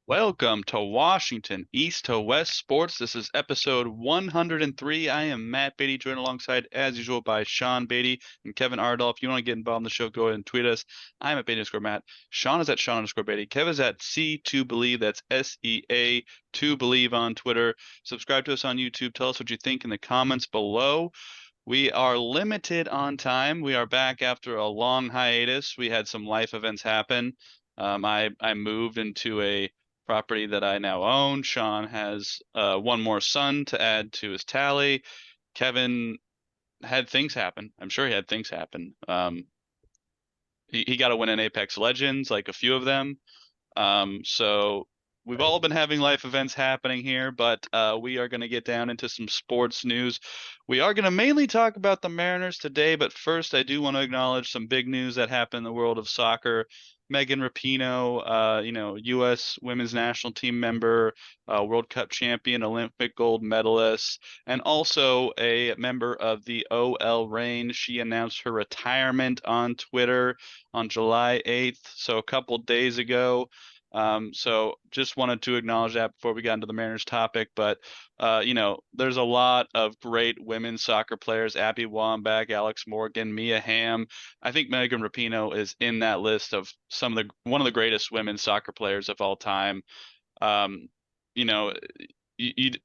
Welcome to Washington, East to West Sports. This is episode 103. I am Matt Beatty, joined alongside, as usual, by Sean Beatty and Kevin Ardall. If you want to get involved in the show, go ahead and tweet us. I'm at Beatty_Matt. Sean is at Sean_Beatty. Kev is at C2Believe. That's SEA 2Believe on Twitter. Subscribe to us on YouTube. Tell us what you think in the comments below. We are limited on time. We are back after a long hiatus. We had some life events happen. I moved into a property that I now own. Sean has one more son to add to his tally. Kevin had things happen. I'm sure he had things happen. He got to win an Apex Legends, like a few of them. So we've all been having life events happening here, but we are going to get down into some sports news. We are going to mainly talk about the Mariners today, but first I do want to acknowledge some big news that happened in the world of soccer. Megan Rapinoe, U.S. women's national team member, World Cup champion, Olympic gold medalist, and also a member of the OL Reign. She announced her retirement on Twitter on July 8th, so a couple days ago. So just wanted to acknowledge that before we got into the Mariners topic. But there's a lot of great women's soccer players: Abby Wambach, Alex Morgan, Mia Hamm. I think Megan Rapinoe is in that list of one of the greatest women's soccer players of all time. Um, you know,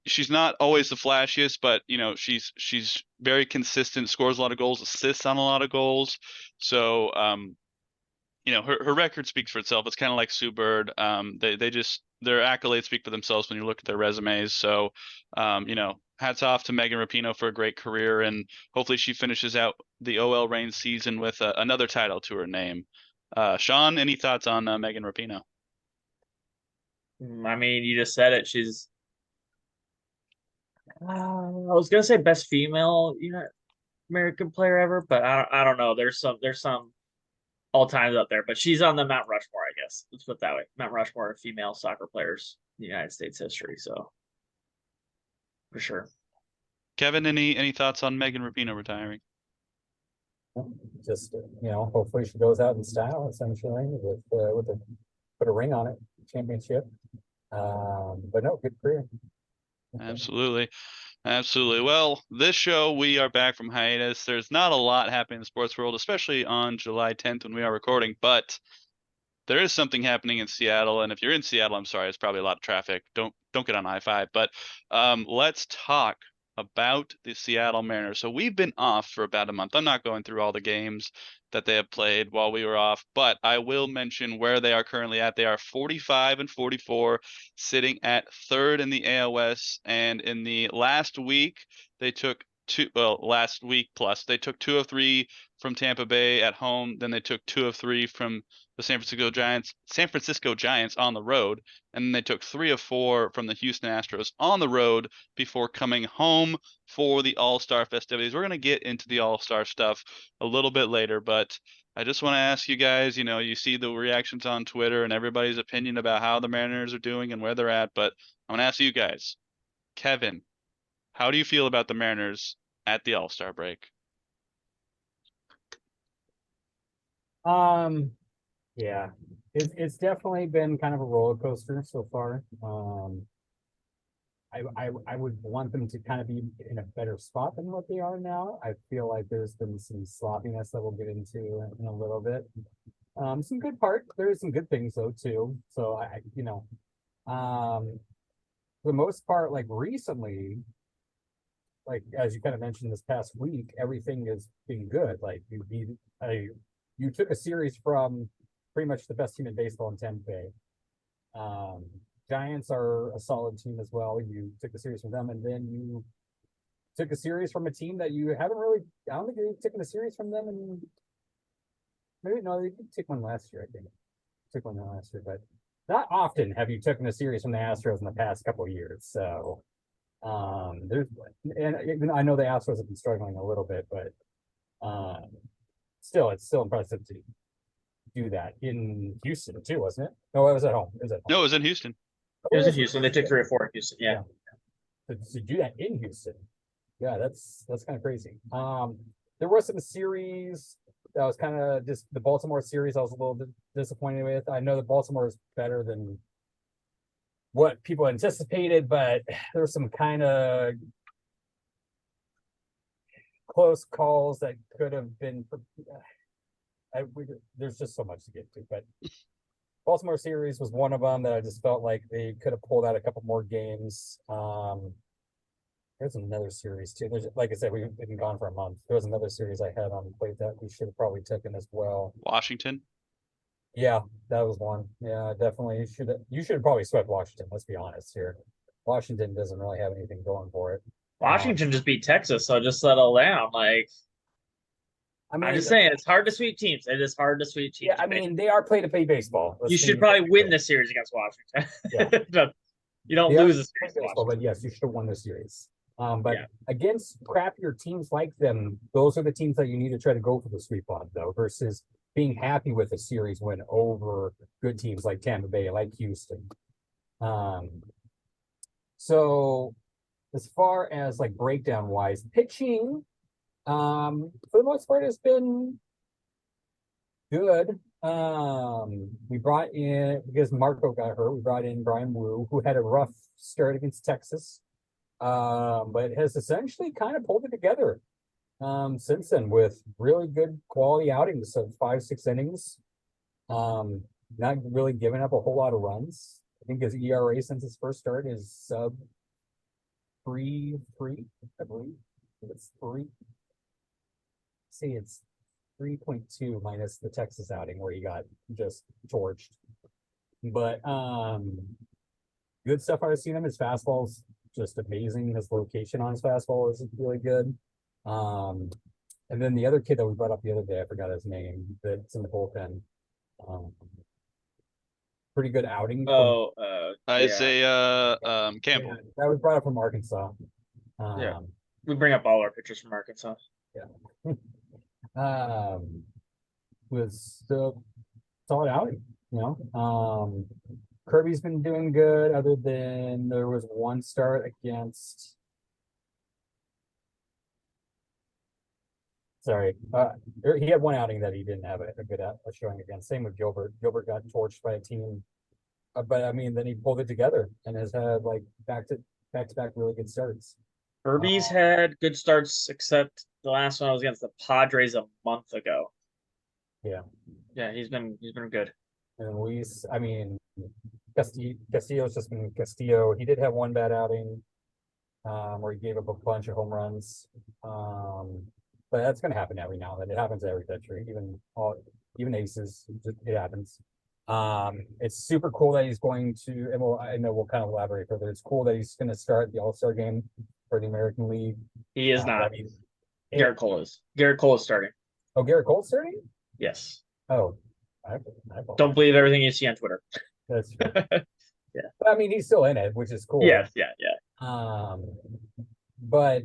she's not always the flashiest, but she's very consistent, scores a lot of goals, assists on a lot of goals. So her record speaks for itself. It's kind of like Sue Bird. They just their accolades speak for themselves when you look at their resumes. So, hats off to Megan Rapinoe for a great career, and hopefully she finishes out the OL Reign season with another title to her name. Sean, any thoughts on Megan Rapinoe? I mean, you just said it. She's, I was gonna say best female, American player ever, but I don't know. There's some all times up there, but she's on the Mount Rushmore, I guess. Let's put it that way. Mount Rushmore of female soccer players in the United States history. So for sure. Kevin, any thoughts on Megan Rapinoe retiring? Just hopefully she goes out in style, essentially, with a put a ring on it, championship. But no, good career. Absolutely. Absolutely. Well, this show, we are back from hiatus. There's not a lot happening in the sports world, especially on July 10th when we are recording, but there is something happening in Seattle. And if you're in Seattle, I'm sorry, it's probably a lot of traffic. Don't get on I-5. But let's talk about the Seattle Mariners. So we've been off for about a month. I'm not going through all the games that they have played while we were off, but I will mention where they are currently at. They are 45 and 44, sitting at third in the AOS. And in the last week, they took last week plus, they took 2 of 3 from Tampa Bay at home. Then they took 2 of 3 from the San Francisco Giants on the road, and then they took 3 of 4 from the Houston Astros on the road before coming home for the All-Star festivities. We're going to get into the All-Star stuff a little bit later, but I just want to ask you guys, you see the reactions on Twitter and everybody's opinion about how the Mariners are doing and where they're at, but I'm going to ask you guys, Kevin, how do you feel about the Mariners at the All-Star break? Yeah, it's definitely been kind of a roller coaster so far. I would want them to kind of be in a better spot than what they are now. I feel like there's been some sloppiness that we'll get into in a little bit. Some good part. There's some good things though too. So for the most part, like recently, like as you kind of mentioned this past week, everything has been good. Like you took a series from pretty much the best team in baseball in Tampa Bay. Giants are a solid team as well. You took a series from them, and then you took a series from a team that you haven't really. I don't think you've taken a series from them, and maybe no, they did take one last year. I think took one last year, but not often have you taken a series from the Astros in the past couple of years. So there's and even I know the Astros have been struggling a little bit, but still, it's still impressive to do that in Houston too, wasn't it? No, it was at home. It was at home. No, it was in Houston. It was in Houston. They took 3 or 4 in Houston. Yeah. To do that in Houston, yeah, that's kind of crazy. There was some series that was kind of just the Baltimore series. I was a little disappointed with. I know that Baltimore is better than what people anticipated, but there was some kind of close calls that could have been. There's just so much to get to, but Baltimore series was one of them that I just felt like they could have pulled out a couple more games. There's another series too. There's, like I said, we've been gone for a month. There was another series I had on the plate that we should have probably taken as well. Washington. Yeah, that was one. Yeah, definitely. You should have probably swept Washington. Let's be honest here. Washington doesn't really have anything going for it. Washington just beat Texas, so just settle down. Like, I mean, I'm just saying, it's hard to sweep teams. It is hard to sweep teams. yeah, I mean, they are play to play baseball. You should probably win this series against Washington. Yeah. You don't They lose are a series. baseball, but yes, you should have won the series. But Yeah. against crappier teams like them, those are the teams that you need to try to go for the sweep on, though, versus being happy with a series win over good teams like Tampa Bay, like Houston. So as far as like breakdown wise, pitching, for the most part, has been good. We brought in, because Marco got hurt, we brought in Brian Wu, who had a rough start against Texas. But has essentially kind of pulled it together since then with really good quality outings of 5-6 innings. Not really giving up a whole lot of runs. I think his ERA since his first start is sub 3.3, I believe. It's 3. See, it's 3.2 minus the Texas outing where he got just torched. But good stuff I've seen him. His fastball's just amazing. His location on his fastball is really good. And then the other kid that we brought up the other day, I forgot his name, that's in the bullpen. Pretty good outing. Isaiah Campbell. That was brought up from Arkansas. Yeah. We bring up all our pitchers from Arkansas. Yeah. Was the solid outing, you know. Kirby's been doing good, other than there was one start against. Sorry, he had one outing that he didn't have a good showing against. Same with Gilbert. Gilbert got torched by a team, but I mean, then he pulled it together and has had like back to back really good starts. Kirby's had good starts, except the last one was against the Padres a month ago. Yeah. Yeah, he's been good. And Luis, I mean, Castillo's just been Castillo. He did have one bad outing, where he gave up a bunch of home runs. But that's going to happen every now and then. It happens to every pitcher, even aces. It happens. It's super cool that he's going to, and I know we'll kind of elaborate further. It's cool that he's going to start the All-Star game for the American League. He is not. Garrett Cole is. Garrett Cole is starting. Oh, Garrett Cole's starting? Yes. Oh, don't believe everything you see on Twitter. That's true. Yeah. But I mean, he's still in it, which is cool. Yeah. But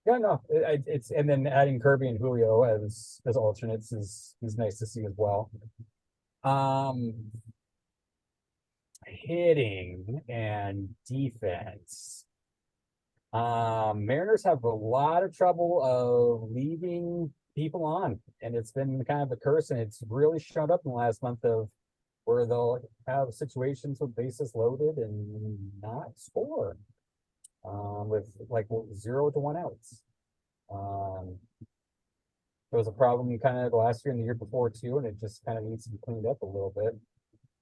yeah, no, it's and then adding Kirby and Julio as alternates is nice to see as well. Hitting and defense. Mariners have a lot of trouble of leaving people on, and it's been kind of a curse, and it's really showed up in the last month of where they'll have situations with bases loaded and not score. With like 0 to 1 outs. There was a problem kind of last year and the year before too, and it just kind of needs to be cleaned up a little bit.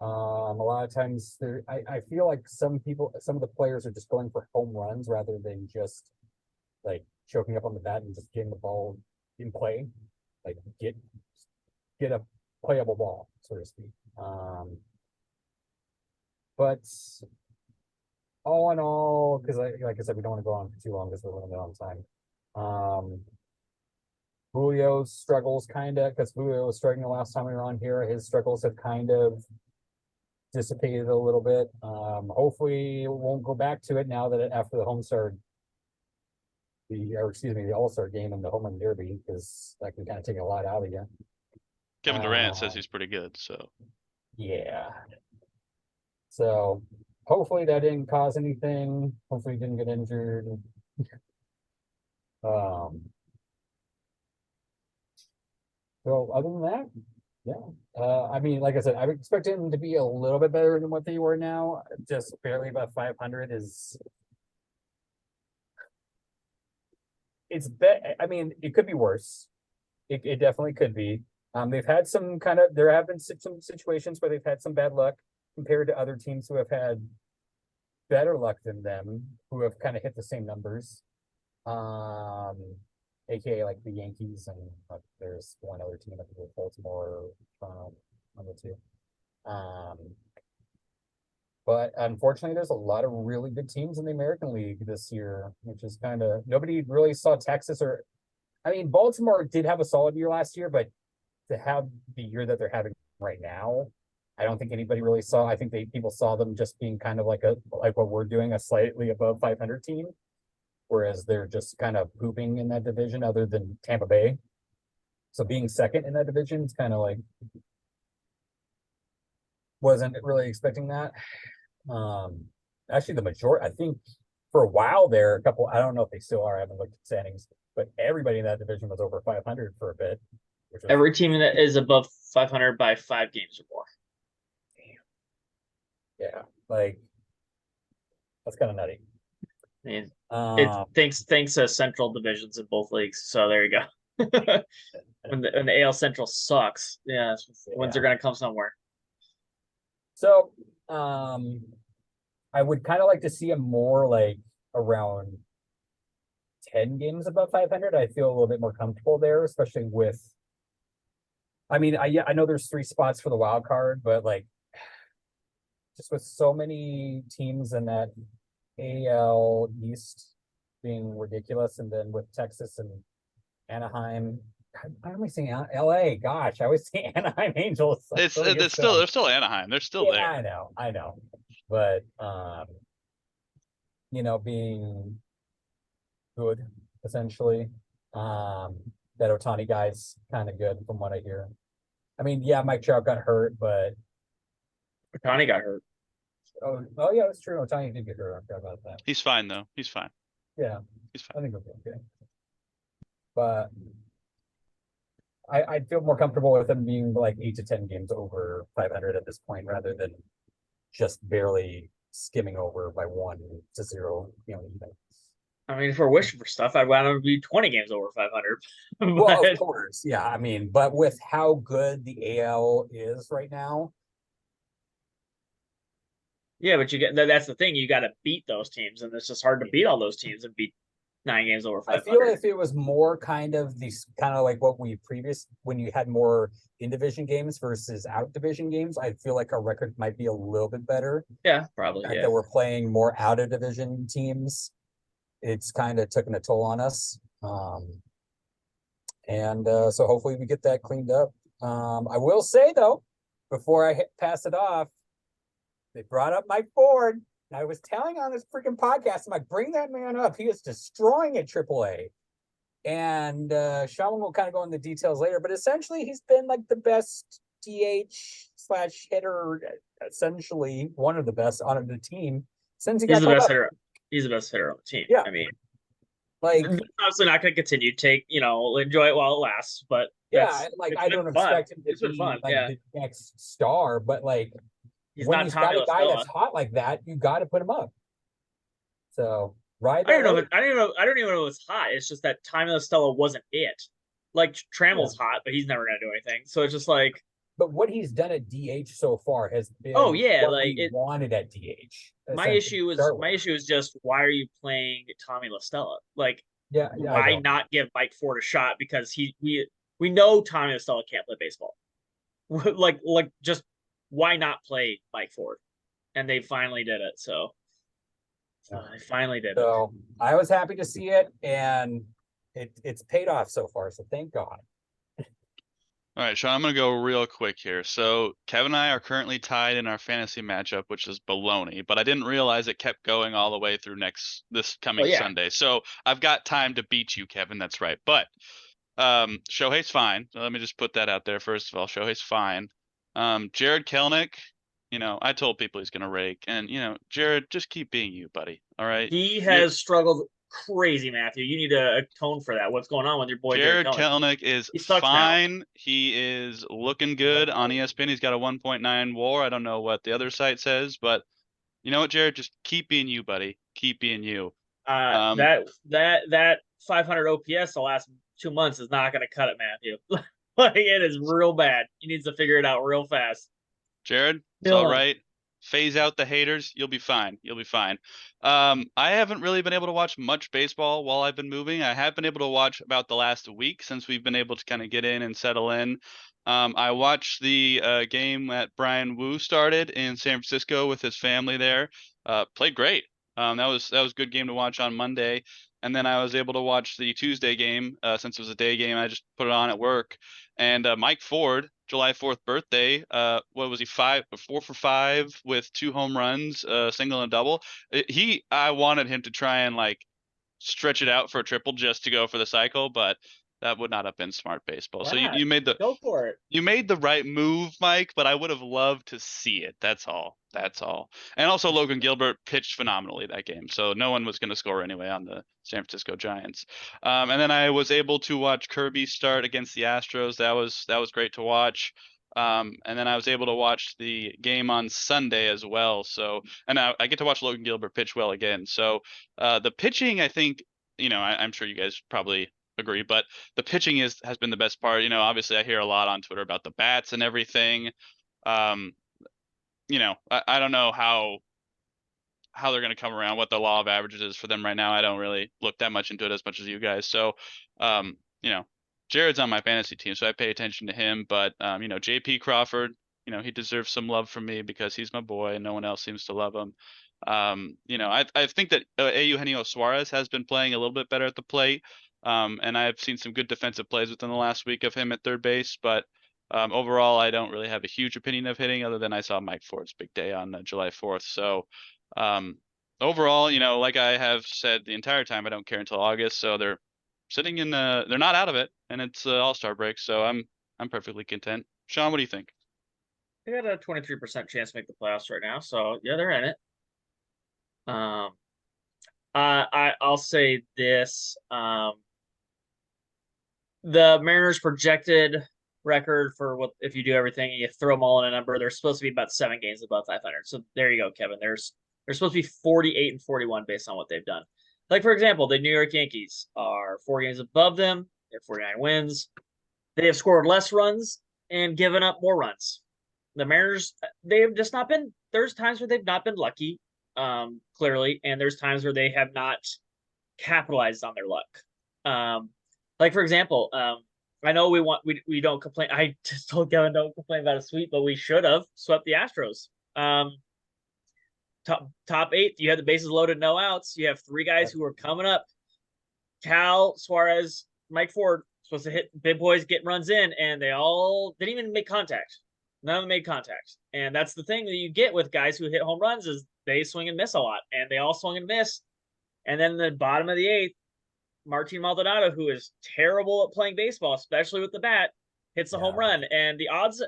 A lot of times I feel like some of the players are just going for home runs rather than just like choking up on the bat and just getting the ball in play, like get a playable ball, so to speak. But all in all, because like I said, we don't want to go on for too long because we're limited on time. Julio's struggles because Julio was struggling the last time we were on here. His struggles have kind of dissipated a little bit. Hopefully, it won't go back to it now that after the the All-Star game and the home run derby, because that can kind of take a lot out of you. Kevin Durant says he's pretty good, so yeah. So hopefully that didn't cause anything. Hopefully he didn't get injured. So other than that, I mean, like I said, I would expect them to be a little bit better than what they were now. Just barely above 500 is. It's I mean, it could be worse. It definitely could be. They've had some there have been some situations where they've had some bad luck compared to other teams who have had better luck than them, who have kind of hit the same numbers. AKA like the Yankees and there's one other team, I think with Baltimore, Toronto, one of the two. But unfortunately, there's a lot of really good teams in the American League this year, which is kind of nobody really saw Texas or, I mean, Baltimore did have a solid year last year, but to have the year that they're having right now, I don't think anybody really saw. I think people saw them just being kind of like what we're doing, a slightly above 500 team, whereas they're just kind of pooping in that division, other than Tampa Bay. So being second in that division is kind of like wasn't really expecting that. Actually, the majority, I think, for a while there, a couple. I don't know if they still are. I haven't looked at standings, but everybody in that division was over 500 for a bit. Which was, Every team that is above 500 by 5 games or more. yeah, like that's kind of nutty. I mean, it thanks to central divisions in both leagues. So there you go. when the AL Central sucks, yeah, wins are gonna come somewhere. So, I would kind of like to see a more like around 10 games above 500. I feel a little bit more comfortable there, especially with. I mean, I know there's 3 spots for the wild card, but like, just with so many teams in that AL East being ridiculous, and then with Texas and Anaheim. Why am I saying LA? Gosh, I always say Anaheim Angels. It's they're still Anaheim. They're still there. I know. But being good essentially. That Ohtani guy's kind of good from what I hear. I mean, yeah, Mike Trout got hurt, but Ohtani got hurt. Oh yeah, that's true. Ohtani did get hurt. I forgot about that. He's fine though. He's fine. Yeah, he's fine. I think it'll be okay. But I'd feel more comfortable with them being like 8 to 10 games over 500 at this point, rather than just barely skimming over by 1 to 0. Even. I mean, if we're wishing for stuff, I'd want them to be 20 games over 500. Well, of course, yeah. I mean, but with how good the AL is right now. Yeah, but that's the thing. You got to beat those teams, and it's just hard to beat all those teams and beat 9 games over 500. I feel if it was more kind of like what we when you had more in division games versus out division games, I feel like our record might be a little bit better. Yeah, probably. Yeah, that we're playing more out of division teams. It's kind of taken a toll on us. And so hopefully we get that cleaned up. I will say though, before I pass it off, they brought up Mike Ford. I was telling on this freaking podcast, I'm like, bring that man up. He is destroying at AAA. And Sean will kind of go into the details later, but essentially he's been like the best DH/hitter, essentially one of the best on the team since he got the best hitter. He's the best hitter on the team. Yeah. I mean, like obviously not going to continue. Enjoy it while it lasts. But yeah, like I don't expect him to be fun. like the next star, but like when he's got a guy that's hot like that, you got to put him up. So right. I don't even know if it's hot. It's just that Tommy Stella wasn't it. Like Trammell's hot, but he's never going to do anything. So it's just like. But what he's done at DH so far has been what we wanted at DH. My issue is just, why are you playing Tommy La Stella? Like, why not give Mike Ford a shot? Because we know Tommy La Stella can't play baseball. like just why not play Mike Ford? And they finally did it. So they finally did it. So I was happy to see it, and it's paid off so far. So thank God. All right, Sean, I'm going to go real quick here. So Kevin and I are currently tied in our fantasy matchup, which is baloney, but I didn't realize it kept going all the way through this coming Sunday. So I've got time to beat you, Kevin. That's right. But Shohei's fine. So let me just put that out there. First of all, Shohei's fine. Jared Kelenic, I told people he's going to rake. And, Jared, just keep being you, buddy. All right? He has struggled crazy, Matthew. You need to atone for that. What's going on with your boy Jared Jared Kelly? Kelenic is He sucks now. fine. He is looking good on ESPN. He's got a 1.9 WAR. I don't know what the other site says, but you know what, Jared? Just keep being you, buddy. Keep being you. That 500 OPS the last 2 months is not going to cut it, Matthew. Like it is real bad. He needs to figure it out real fast. Jared, it's all Dylan. right. Phase out the haters. You'll be fine. You'll be fine. I haven't really been able to watch much baseball while I've been moving. I have been able to watch about the last week since we've been able to kind of get in and settle in. I watched the game that Brian Wu started in San Francisco with his family there. Played great. That was a good game to watch on Monday. And then I was able to watch the Tuesday game since it was a day game. I just put it on at work. And Mike Ford, July 4th birthday, what was he, 4 for 5 with 2 home runs, single and double. I wanted him to try and like stretch it out for a triple just to go for the cycle, but that would not have been smart baseball. Why So not? you made the Go for it. you made the right move, Mike, but I would have loved to see it. That's all. That's all. And also Logan Gilbert pitched phenomenally that game. So no one was going to score anyway on the San Francisco Giants. And then I was able to watch Kirby start against the Astros. That was great to watch. And then I was able to watch the game on Sunday as well. So, and I get to watch Logan Gilbert pitch well again. So, the pitching, I think, I'm sure you guys probably agree, but the pitching has been the best part. Obviously I hear a lot on Twitter about the bats and everything. Um, I don't know how they're going to come around, what the law of averages is for them right now. I don't really look that much into it as much as you guys. So, um, you know, Jared's on my fantasy team, so I pay attention to him. But JP Crawford, he deserves some love from me because he's my boy and no one else seems to love him. I think that Eugenio Suarez has been playing a little bit better at the plate. And I've seen some good defensive plays within the last week of him at third base, but overall, I don't really have a huge opinion of hitting other than I saw Mike Ford's big day on July 4th. So um, overall, like I have said the entire time, I don't care until August. So they're sitting in, they're not out of it, and it's All-Star break. So I'm perfectly content. Sean, what do you think? They got a 23% chance to make the playoffs right now, so yeah, they're in it. I'll say this. The Mariners' projected record for what if you do everything and you throw them all in a number, they're supposed to be about 7 games above 500. So there you go, Kevin. They're supposed to be 48 and 41 based on what they've done. Like for example, the New York Yankees are 4 games above them. They have 49 wins. They have scored less runs and given up more runs. The Mariners, they have just not been. There's times where they've not been lucky, clearly, and there's times where they have not capitalized on their luck. Like for example, I know we don't complain. I just told Kevin don't complain about a sweep, but we should have swept the Astros. Top 8, you have the bases loaded, no outs. You have 3 guys who are coming up. Cal, Suarez, Mike Ford supposed to hit big boys, get runs in, and they all didn't even make contact. None of them made contact, and that's the thing that you get with guys who hit home runs is they swing and miss a lot, and they all swung and miss. And then the bottom of the 8th, Martin Maldonado, who is terrible at playing baseball, especially with the bat, hits a home run. And the odds,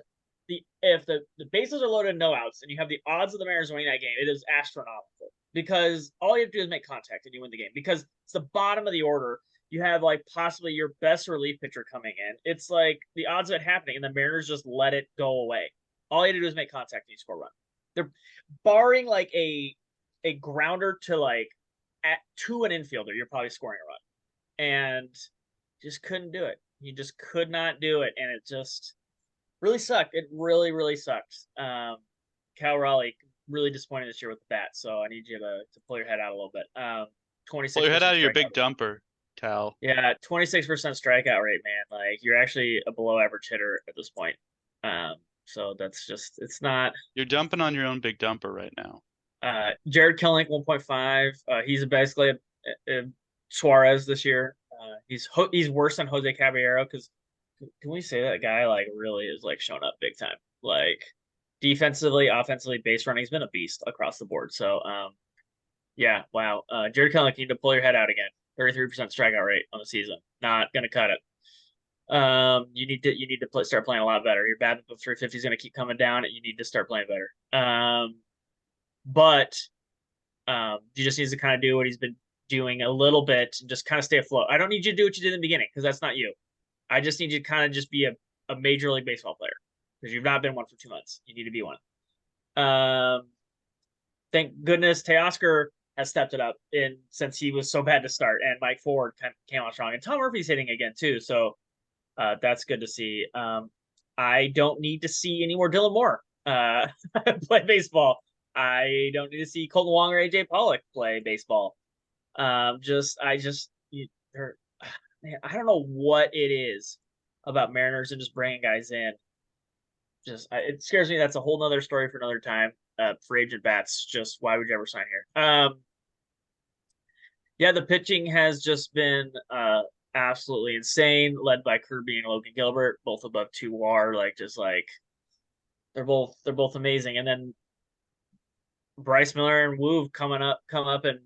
if the bases are loaded, no outs, and you have the odds of the Mariners winning that game, it is astronomical because all you have to do is make contact and you win the game. Because it's the bottom of the order. You have like possibly your best relief pitcher coming in. It's like the odds of it happening, and the Mariners just let it go away. All you have to do is make contact and you score a run. They're barring like a grounder to like to an infielder, you're probably scoring a run. And just couldn't do it. He just could not do it, and it just really sucked. It really, really sucked. Cal Raleigh really disappointed this year with the bat, so I need you to pull your head out a little bit. 26. Pull your head out of your big dumper, Cal. Yeah, 26% strikeout rate, man. Like you're actually a below average hitter at this point. So that's just it's not. You're dumping on your own big dumper right now. Jared Kelenic 1.5. He's basically a Suarez this year. He's worse than Jose Caballero because can we say that guy like really is like shown up big time? Like defensively, offensively, base running, he's been a beast across the board. So yeah, wow. Jared Kelenic, you need to pull your head out again. 33% strikeout rate on the season. Not gonna cut it. You need to start playing a lot better. Your BABIP of 350 is gonna keep coming down, and you need to start playing better. But he just needs to kind of do what he's been doing a little bit and just kind of stay afloat. I don't need you to do what you did in the beginning because that's not you. I just need you to kind of just be a Major League Baseball player because you've not been one for 2 months. You need to be one. Thank goodness Teoscar has stepped it up since he was so bad to start, and Mike Ford came out strong, and Tom Murphy's hitting again too. So that's good to see. I don't need to see any more Dylan Moore play baseball. I don't need to see Colton Wong or AJ Pollock play baseball. Man, I don't know what it is about Mariners and just bringing guys in. It scares me. That's a whole nother story for another time. Free agent bats, just why would you ever sign here? Yeah, the pitching has just been absolutely insane, led by Kirby and Logan Gilbert, both above 2 WAR. They're both amazing. And then Bryce Miller and Woove come up, and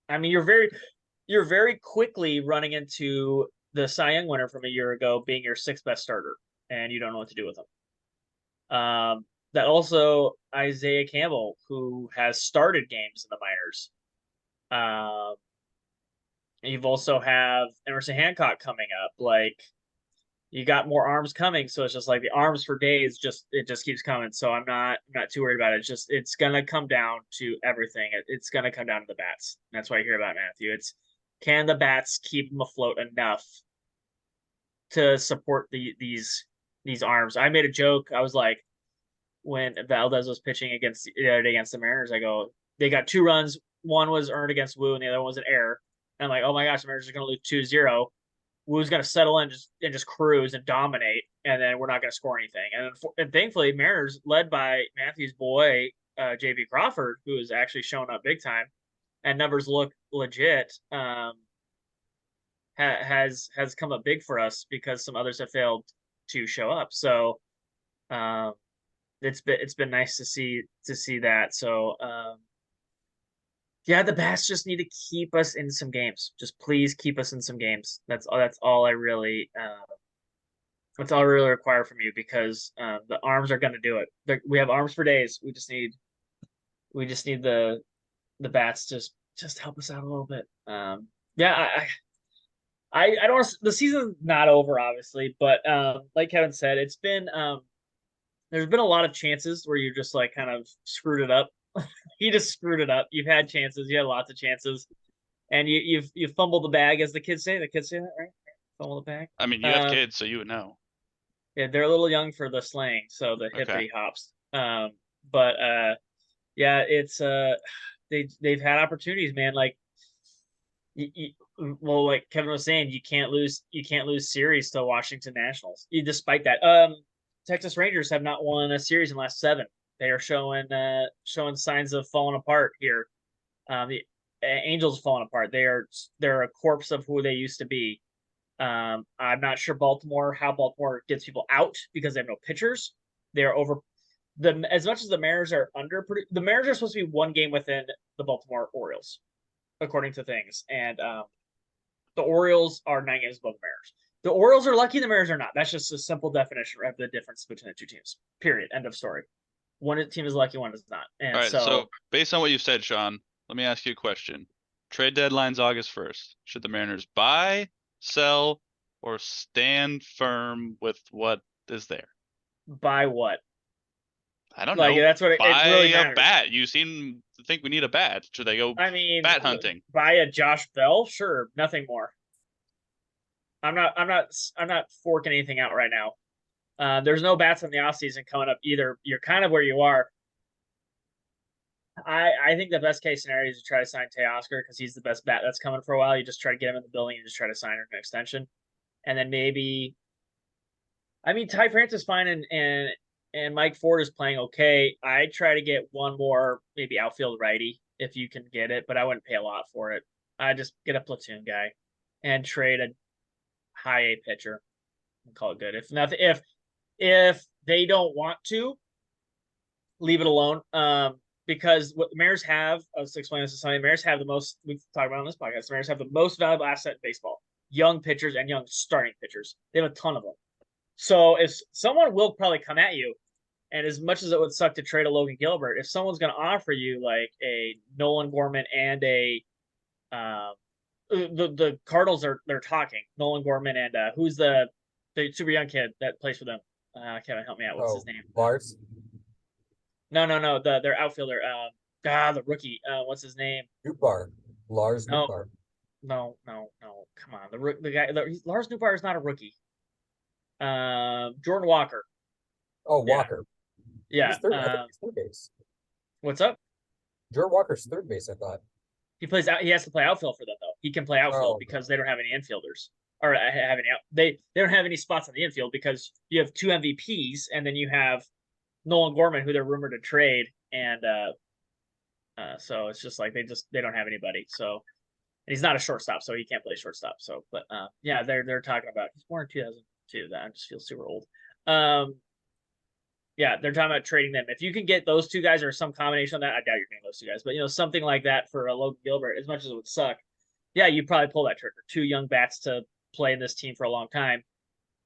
I mean you're very quickly running into the Cy Young winner from a year ago being your 6th best starter, and you don't know what to do with him. That also Isaiah Campbell, who has started games in the minors. You've also have Emerson Hancock coming up. You got more arms coming, so it's just like the arms for days. It just keeps coming. So I'm not too worried about it. It's gonna come down to everything. It's gonna come down to the bats. That's what I hear about Matthew. Can the bats keep them afloat enough to support these arms? I made a joke. I was like, when Valdez was pitching against the other day against the Mariners, I go, they got 2 runs. One was earned against Wu, and the other one was an error. And I'm like, oh my gosh, the Mariners are going to lose 2-0. Wu's going to settle in and just cruise and dominate, and then we're not going to score anything. And thankfully, Mariners, led by Matthew's boy, J.B. Crawford, who has actually shown up big time, and numbers look legit, has come up big for us because some others have failed to show up. So it's been nice to see that. So yeah, the bats just need to keep us in some games. Just please keep us in some games. That's all I really require from you, because the arms are going to do it. We have arms for days. We just need the bats just help us out a little bit. Yeah, I don't want to, the season's not over obviously, but like Kevin said, it's been there's been a lot of chances where you just like kind of screwed it up. You just screwed it up. You've had chances. You had lots of chances, and you've fumbled the bag, as the kids say. The kids say that, right? Fumble the bag. I mean, you have kids, so you would know. Yeah, they're a little young for the slang, so the hippity hops. But yeah, it's they've had opportunities, man. Like, well, like Kevin was saying, you can't lose series to Washington Nationals. Despite that, Texas Rangers have not won a series in the last 7. They are showing signs of falling apart here. The Angels falling apart. They're a corpse of who they used to be. I'm not sure how Baltimore gets people out because they have no pitchers. They're over as much as the Mariners are the Mariners are supposed to be 1 game within the Baltimore Orioles, according to things, and the Orioles are 9 games above the Mariners. The Orioles are lucky, the Mariners are not. That's just a simple definition of the difference between the 2 teams. Period. End of story. One team is lucky, one is not. And all right, so based on what you've said, Sean, let me ask you a question. Trade deadline's August 1st. Should the Mariners buy, sell, or stand firm with what is there? Buy what? I don't know. That's what it really matters. A bat. You seem to think we need a bat. Should they go bat hunting? Buy a Josh Bell? Sure, nothing more. I'm not forking anything out right now. There's no bats in the offseason coming up either. You're kind of where you are. I think the best case scenario is to try to sign Teoscar because he's the best bat that's coming for a while. You just try to get him in the building and just try to sign an extension. And then maybe, I mean, Ty France is fine and Mike Ford is playing okay. I'd try to get one more, maybe outfield righty if you can get it, but I wouldn't pay a lot for it. I'd just get a platoon guy and trade a high A pitcher and call it good. If nothing, if they don't want to, leave it alone. Because what the Mariners have, let's explain this to somebody, the Mariners have the most, we've talked about on this podcast, the Mariners have the most valuable asset in baseball. Young pitchers and young starting pitchers. They have a ton of them. So if someone will probably come at you, and as much as it would suck to trade a Logan Gilbert, if someone's going to offer you like a Nolan Gorman and a The Cardinals they're talking. Nolan Gorman and who's the super young kid that plays for them? Kevin, help me out. What's his name? Lars. No. Their outfielder. The rookie. What's his name? Nootbaar. Lars No. Nootbaar. No. Come on, the guy. Lars Nootbaar is not a rookie. Jordan Walker. Oh, Yeah. Walker. Yeah. He's third, I think he's third base. What's up? Jordan Walker's third base, I thought. He plays out. He has to play outfield for them though. He can play outfield because they don't have any infielders or have any. They don't have any spots on the infield because you have 2 MVPs and then you have Nolan Gorman, who they're rumored to trade, and so it's just like they don't have anybody. So and he's not a shortstop, so he can't play shortstop. So, but yeah, they're talking about he's born in 2002. That I just feel super old. Yeah, they're talking about trading them. If you can get those 2 guys or some combination of that, I doubt you're getting those 2 guys, but something like that for a Logan Gilbert, as much as it would suck, yeah, you'd probably pull that trigger. 2 young bats to play in this team for a long time.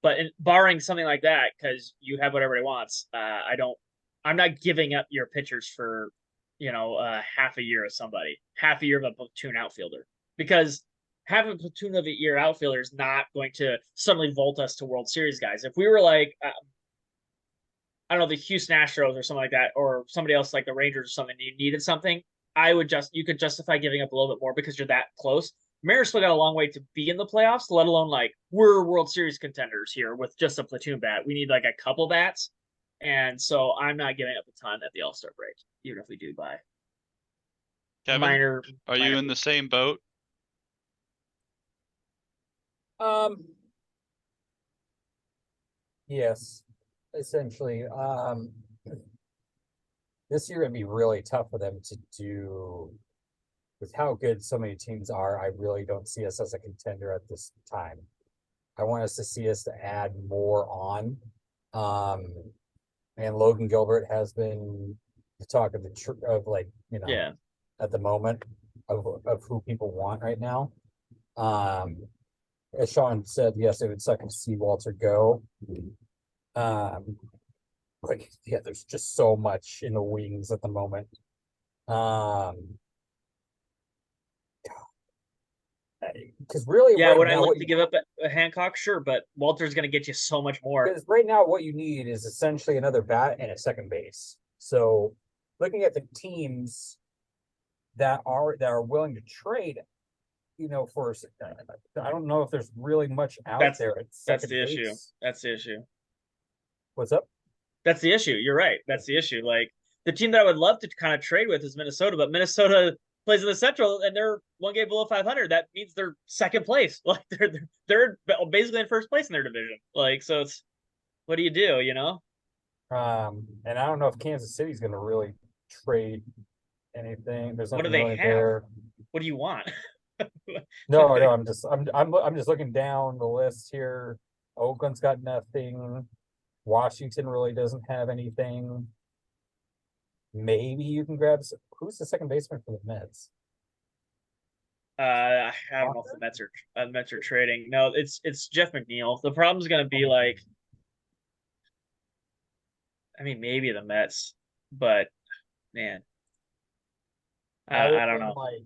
But barring something like that, because you have what everybody wants, I'm not giving up your pitchers for, half a year of somebody, half a year of a platoon outfielder, because having a platoon of a year outfielder is not going to suddenly vault us to World Series guys. If we were like, I don't know, the Houston Astros or something like that, or somebody else like the Rangers or something, you needed something, you could justify giving up a little bit more because you're that close. Mariners still got a long way to be in the playoffs, let alone like we're World Series contenders here with just a platoon bat. We need like a couple bats. And so I'm not giving up a ton at the All-Star break, even if we do buy. Kevin, are you in the same boat? Yes, essentially. This year it'd be really tough for them to do with how good so many teams are. I really don't see us as a contender at this time. I want us to see us to add more on. And Logan Gilbert has been the talk of at the moment of who people want right now. As Sean said, yes, it would suck to see Walter go. But yeah, there's just so much in the wings at the moment. Because really, yeah, right would now, I like to give up a Hancock? Sure, but Walter's going to get you so much more. Because right now, what you need is essentially another bat and a second base. So, looking at the teams that are willing to trade, for I don't know if there's really much out there. That's the issue. That's the issue. What's up? That's the issue. You're right. That's the issue. Like the team that I would love to kind of trade with is Minnesota, but Minnesota plays in the Central and they're 1 game below 500. That means they're second place. Like they're basically in first place in their division. Like so, it's what do you do? And I don't know if Kansas City's going to really trade anything. There's what do nothing they really have? there. What do you want? No, I'm just looking down the list here. Oakland's got nothing. Washington really doesn't have anything. Maybe you can grab who's the second baseman for the Mets? I don't know if the Mets are trading. No, it's Jeff McNeil. The problem's going to be like, I mean, maybe the Mets, but man, I don't know. Like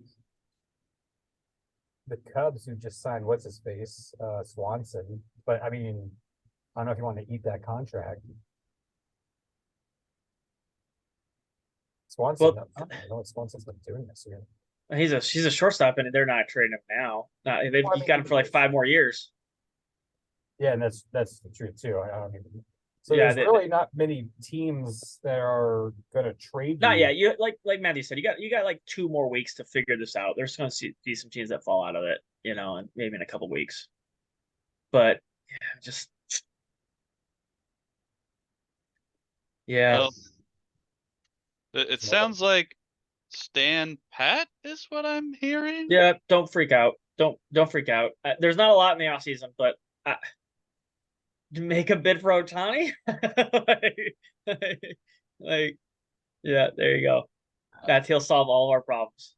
the Cubs who just signed what's his face, Swanson. But I mean, I don't know if you want to eat that contract. Swanson, I don't know what Swanson's been doing this year. He's a shortstop, and they're not trading him now. They've got him for like 5 more years. Yeah, and that's the truth too. I don't even. So there's really not many teams that are going to trade. Not yet. You like Matthew said, you got like 2 more weeks to figure this out. There's going to be some teams that fall out of it, and maybe in a couple weeks. But yeah. Well, it sounds like Stan Pat is what I'm hearing. Yeah, don't freak out. Don't freak out. There's not a lot in the offseason, but make a bid for Ohtani? Yeah, there you go. He'll solve all of our problems.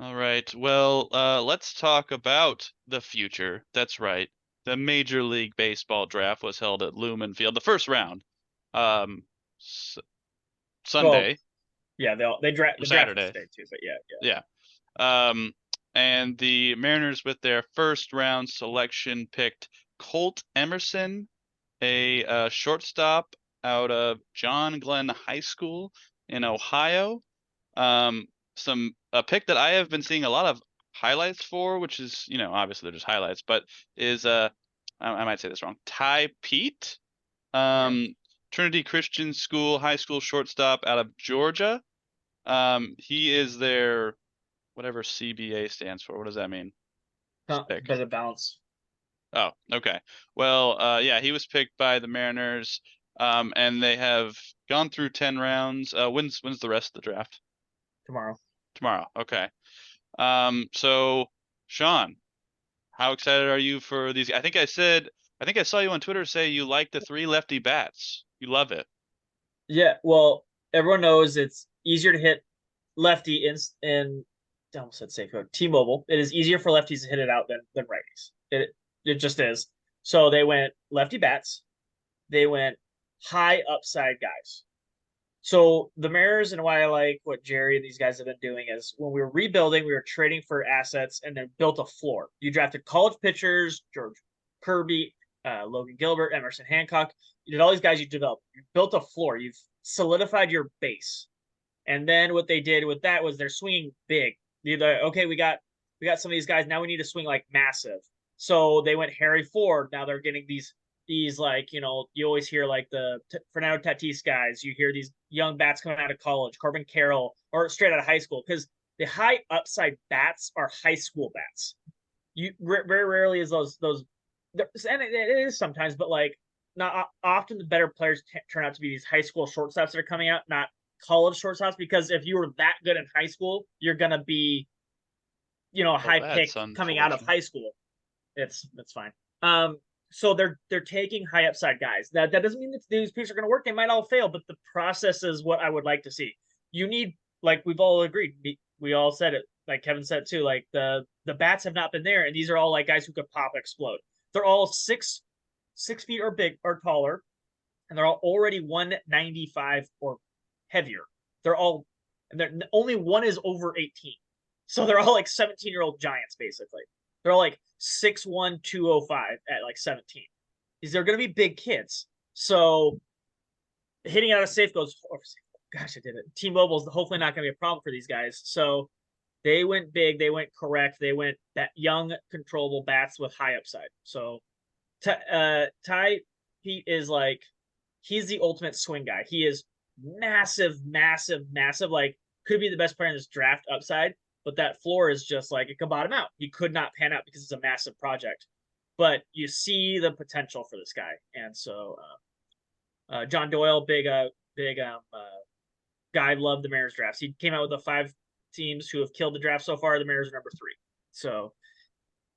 All right. Well, let's talk about the future. That's right. The Major League Baseball draft was held at Lumen Field, the first round, Sunday. Well, yeah, they draft Saturday today too, but yeah. And the Mariners, with their first round selection, picked Colt Emerson, a shortstop out of John Glenn High School in Ohio. A pick that I have been seeing a lot of highlights for, which is, obviously they're just highlights, but is I might say this wrong. Ty Pete, Trinity Christian School High School shortstop out of Georgia. He is their whatever CBA stands for. What does that mean? Better bounce. Oh, okay. Well, yeah, he was picked by the Mariners, and they have gone through 10 rounds. When's the rest of the draft? Tomorrow. Tomorrow. Okay. So Sean, how excited are you for these? I think I saw you on Twitter say you like the 3 lefty bats. You love it. Yeah, well, everyone knows it's easier to hit lefty in I almost said safe code. T-Mobile. It is easier for lefties to hit it out than righties. It just is. So they went lefty bats. They went high upside guys. So the Mariners, and why I like what Jerry and these guys have been doing, is when we were rebuilding, we were trading for assets and then built a floor. You drafted college pitchers, George Kirby, Logan Gilbert, Emerson Hancock. You did all these guys you developed. You built a floor. You've solidified your base. And then what they did with that was they're swinging big. Okay, we got some of these guys. Now we need to swing like massive. So they went Harry Ford. Now they're getting these like, you always hear like the Fernando Tatis guys. You hear these young bats coming out of college, Corbin Carroll, or straight out of high school, because the high upside bats are high school bats. You very rarely is those, and it is sometimes, but like not often the better players turn out to be these high school shortstops that are coming out, not college shortstops, because if you were that good in high school, you're gonna be, a high pick coming out of high school. It's fine. So they're taking high upside guys. That doesn't mean that these picks are going to work. They might all fail, but the process is what I would like to see. You need, like we've all agreed, we all said it, like Kevin said too, like the bats have not been there, and these are all like guys who could pop explode. They're all 6 feet or big or taller, and they're all already 195 or heavier. And only one is over 18. So they're all like 17-year-old giants, basically. They're all like 6'1", 205 at like 17. They're going to be big kids. So hitting out of safe goes, gosh, I did it. T-Mobile's hopefully not going to be a problem for these guys. So they went big. They went correct. They went that young, controllable bats with high upside. So Ty Pete is like, he's the ultimate swing guy. He is massive, massive, massive. Like, could be the best player in this draft upside, but that floor is just like, it could bottom out. He could not pan out because it's a massive project. But you see the potential for this guy. And so John Doyle, big guy, loved the Mariners drafts. He came out with the 5 teams who have killed the draft so far. The Mariners are number 3. So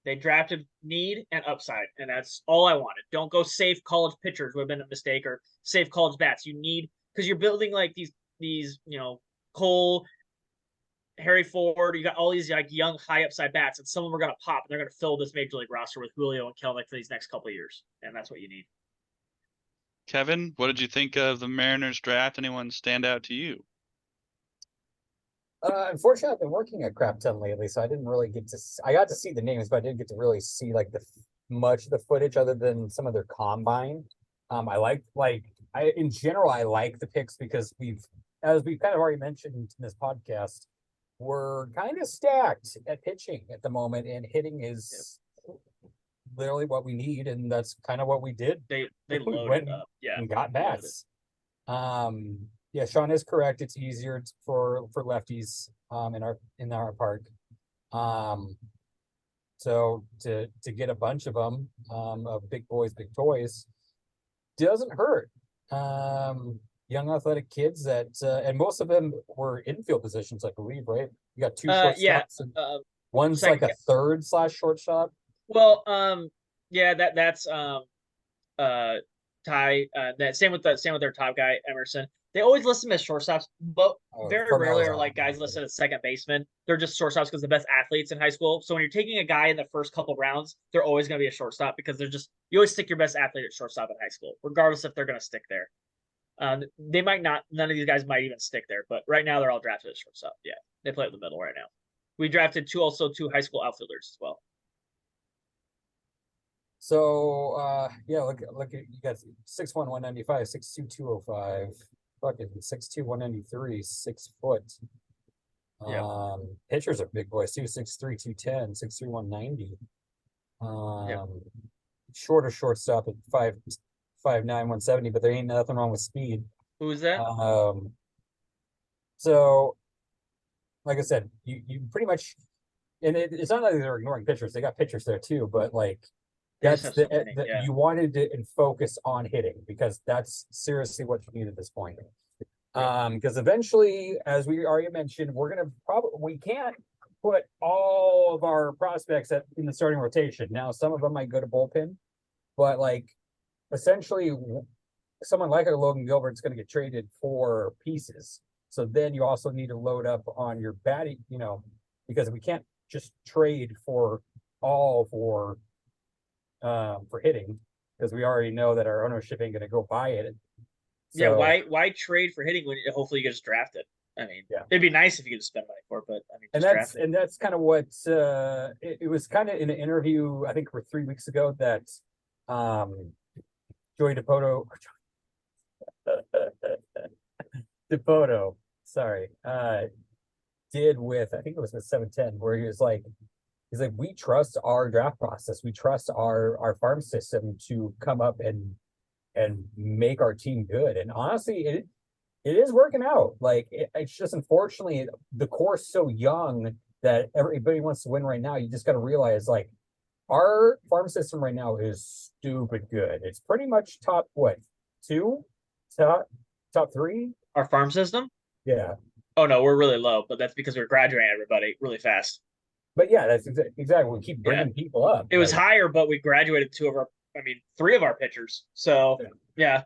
they drafted need and upside, and that's all I wanted. Don't go safe college pitchers, would have been a mistake, or safe college bats. You need, because you're building like these Cole, Harry Ford. You got all these like young high upside bats, and some of them are gonna pop, and they're gonna fill this major league roster with Julio and Kelnick for these next couple of years, and that's what you need. Kevin, what did you think of the Mariners draft? Anyone stand out to you? Unfortunately, I've been working at Crap Ton lately, so I didn't really get to. I got to see the names, but I didn't get to really see like much of the footage other than some of their combine. In general, I like the picks because as we've kind of already mentioned in this podcast, we're kind of stacked at pitching at the moment, and hitting is literally what we need, and that's kind of what we did. They loaded up, and got bats. Yeah, Sean is correct. It's easier for lefties in our park. So to get a bunch of them of big boys, big toys doesn't hurt. Young athletic kids that and most of them were infield positions, I believe, right? You got 2 shortstops. One's like a third / shortstop. Well, that's Ty. That same with their top guy Emerson. They always list them as shortstops, but very rarely are like guys listed as second baseman. They're just shortstops because the best athletes in high school. So when you're taking a guy in the first couple rounds, they're always going to be a shortstop because you always stick your best athlete at shortstop in high school, regardless if they're going to stick there. They might not. None of these guys might even stick there, but right now they're all drafted as shortstop. Yeah, they play at the middle right now. We drafted two high school outfielders as well. So yeah, look at you got 6'1", 195, 6'2", 205, fucking 6'2", 193, 6 foot. Yeah. Pitchers are big boys too, 6'3", 210, 6'3", 190. Shorter shortstop at 5'9", 170, but there ain't nothing wrong with speed. Who is that? So like I said, you pretty much, and it's not like they're ignoring pitchers. They got pitchers there too, but like that's so many, yeah. you wanted to focus on hitting because that's seriously what you need at this point. Because eventually, as we already mentioned, we can't put all of our prospects in the starting rotation. Now, some of them might go to bullpen, but like essentially, someone like a Logan Gilbert's going to get traded for pieces. So then you also need to load up on your batting, because we can't just trade for hitting, because we already know that our ownership ain't going to go buy it. So, yeah, why trade for hitting when hopefully you get just drafted? I mean, yeah, it'd be nice if you could spend money for it, but I mean, that's kind of what it was kind of in an interview I think 3 weeks ago that Joey Dipoto, sorry, did with, I think it was with 710, where he's like, we trust our draft process, we trust our farm system to come up and make our team good. And honestly, it is working out. Like it's just unfortunately the core is so young that everybody wants to win right now. You just got to realize like our farm system right now is stupid good. It's pretty much top three. Our farm system? Yeah. Oh no, we're really low, but that's because we're graduating everybody really fast. But yeah, that's exactly. We keep bringing people up. It was higher, but we graduated three of our pitchers. So yeah.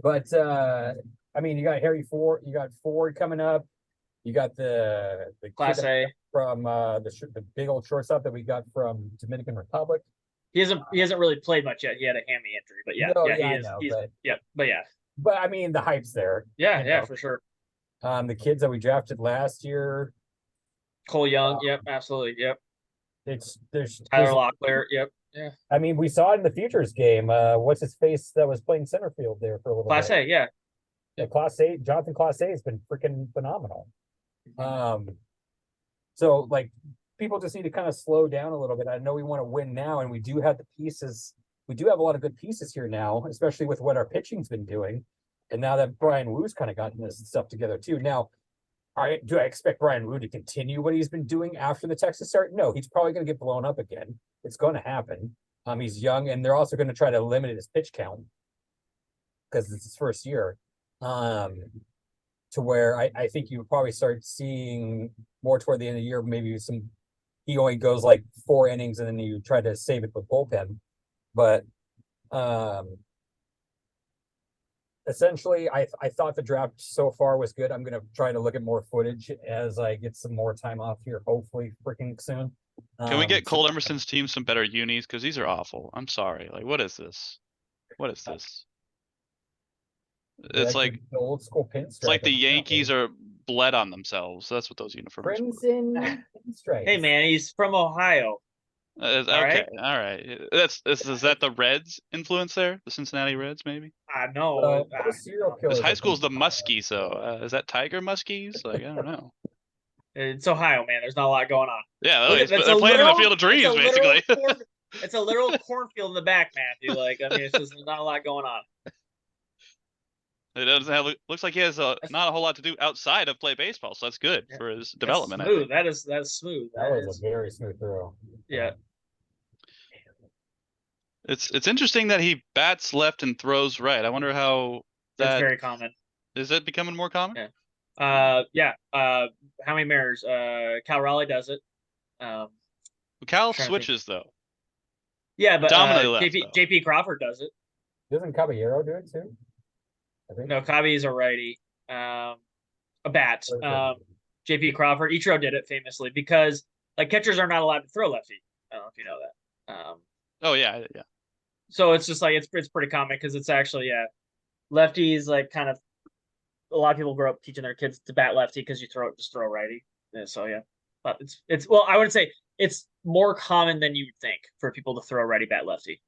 But I mean, you got you got Ford coming up. You got the Class A from the big old shortstop that we got from Dominican Republic. He hasn't really played much yet. He had a hammy injury, but But I mean, the hype's there. Yeah, for sure. The kids that we drafted last year. Cole Young, yep, absolutely, yep. There's Tyler Locklear, yep, yeah. I mean, we saw it in the futures game. What's his face that was playing center field there for a little Class bit. A, yeah. Yeah, Class A, Jonathan Class A has been freaking phenomenal. So like people just need to kind of slow down a little bit. I know we want to win now, and we do have the pieces. We do have a lot of good pieces here now, especially with what our pitching's been doing. And now that Brian Wu's kind of gotten this stuff together too. Now, do I expect Brian Wu to continue what he's been doing after the Texas start? No, he's probably going to get blown up again. It's going to happen. He's young, and they're also going to try to limit his pitch count because it's his first year. To where I think you would probably start seeing more toward the end of the year, maybe he only goes like 4 innings and then you try to save it with bullpen. But essentially, I thought the draft so far was good. I'm going to try to look at more footage as I get some more time off here, hopefully freaking soon. Can we get Cole Emerson's team some better unis? Because these are awful. I'm sorry. Like, what is this? What is this? It's like the old school pinstripe. It's like the Yankees are bled on themselves. That's what those uniforms Crimson pinstripes. Hey man, he's from Ohio. Okay, all right. Is that the Reds influence there? The Cincinnati Reds, maybe? I know. This high school's the Muskies, so is that Tiger Muskies? Like, I don't know. It's Ohio, man. There's not a lot going on. Yeah, they're playing in the Field of Dreams, basically. It's a literal cornfield in the back, Matthew. Like, I mean, it's just not a lot going on. It doesn't have. Looks like he has not a whole lot to do outside of play baseball, so that's good for his development. Smooth. That's smooth. That was a very smooth throw. Yeah. It's interesting that he bats left and throws right. I wonder how that's very common. Is that becoming more common? Yeah. How many mirrors? Cal Raleigh does it. Cal switches though. Yeah, but left, JP Crawford does it. Doesn't Caballero do it too? No, Cabby's a righty. A bat. JP Crawford. Ichiro did it famously because like catchers are not allowed to throw lefty. I don't know if you know that. Oh yeah. So it's just like it's pretty common because it's actually lefties like kind of a lot of people grow up teaching their kids to bat lefty because you just throw righty. Yeah, so yeah. But it's well, I wouldn't say it's more common than you would think for people to throw righty bat lefty.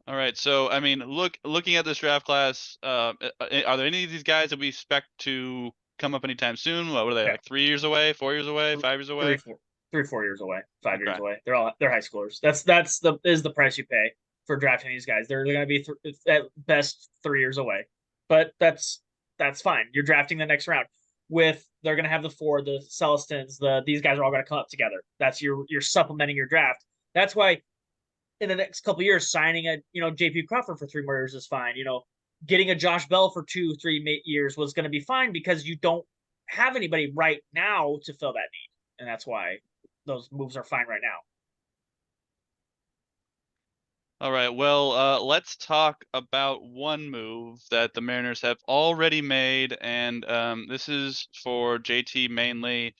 All right. So, I mean, looking at this draft class, are there any of these guys that we expect to come up anytime soon? What are they, Yeah. like 3 years away, 4 years away, 5 years away? 4 years away, 5 years Okay. away. They're high schoolers. That's the price you pay for drafting these guys. They're going to be at best 3 years away, but that's fine. You're drafting the next round with they're going to have the Ford, the Celestins, these guys are all going to come up together. That's you're supplementing your draft. That's why in the next couple of years, signing a JP Crawford for 3 more years is fine. Getting a Josh Bell for 2-3 years was going to be fine because you don't have anybody right now to fill that need, and that's why those moves are fine right now. All right. Well, let's talk about one move that the Mariners have already made, and this is for JT mainly.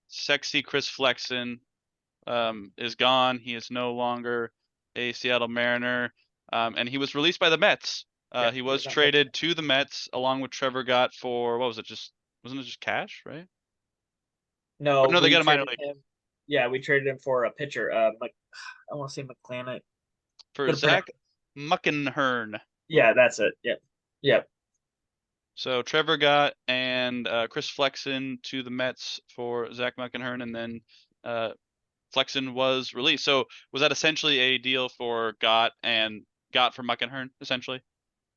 Sexy Chris Flexen is gone. He is no longer a Seattle Mariner, and he was released by the Mets. He was traded to the Mets along with Trevor Gott for what was it? Wasn't it just cash, right? No, No, they got a minor league. Yeah, we traded him for a pitcher. I want to say McClanahan. For Zach Muckenhern. Yeah, that's it. Yep. Yep. So Trevor Gott and Chris Flexen to the Mets for Zach Muckenhern, and then Flexen was released. So was that essentially a deal for Gott for Muckenhern, essentially?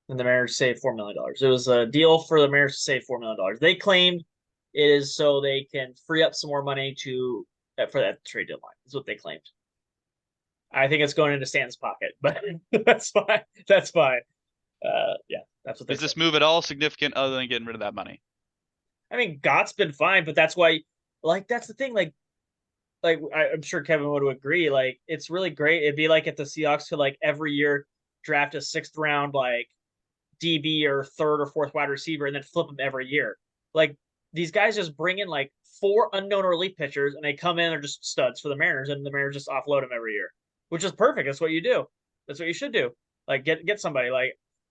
And the Mariners saved $4 million. It was a deal for the Mariners to save $4 million. They claimed it is so they can free up some more money for that trade deadline. Is what they claimed. I think it's going into Stanton's pocket, but that's fine. That's fine. Yeah, that's what they Is this said. move at all significant other than getting rid of that money? I mean, Gott's been fine, but that's why, that's the thing. I'm sure Kevin would agree. Like, it's really great. It'd be like if the Seahawks could every year draft a 6th round DB or 3rd or 4th wide receiver and then flip them every year. These guys just bring in 4 unknown relief pitchers and they come in, they're just studs for the Mariners, and the Mariners just offload them every year, which is perfect. That's what you do. That's what you should do. Get somebody.